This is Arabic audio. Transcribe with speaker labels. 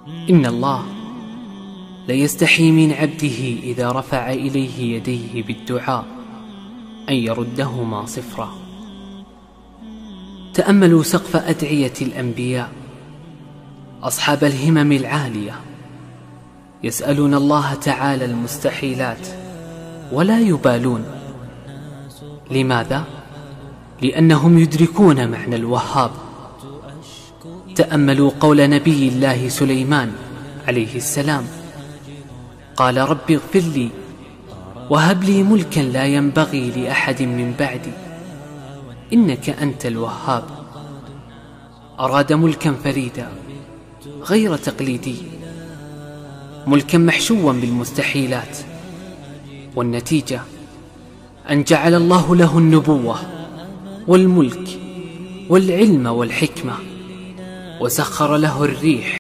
Speaker 1: إن الله ليستحي من عبده إذا رفع إليه يديه بالدعاء أن يردهما صفرا. تأملوا سقف أدعية الأنبياء أصحاب الهمم العالية، يسألون الله تعالى المستحيلات ولا يبالون. لماذا؟ لأنهم يدركون معنى الوهاب. تأملوا قول نبي الله سليمان عليه السلام، قال رب اغفر لي وهب لي ملكا لا ينبغي لأحد من بعدي إنك أنت الوهاب. أراد ملكا فريدا غير تقليدي، ملكا محشوا بالمستحيلات، والنتيجة أن جعل الله له النبوة والملك والعلم والحكمة، وسخر له الريح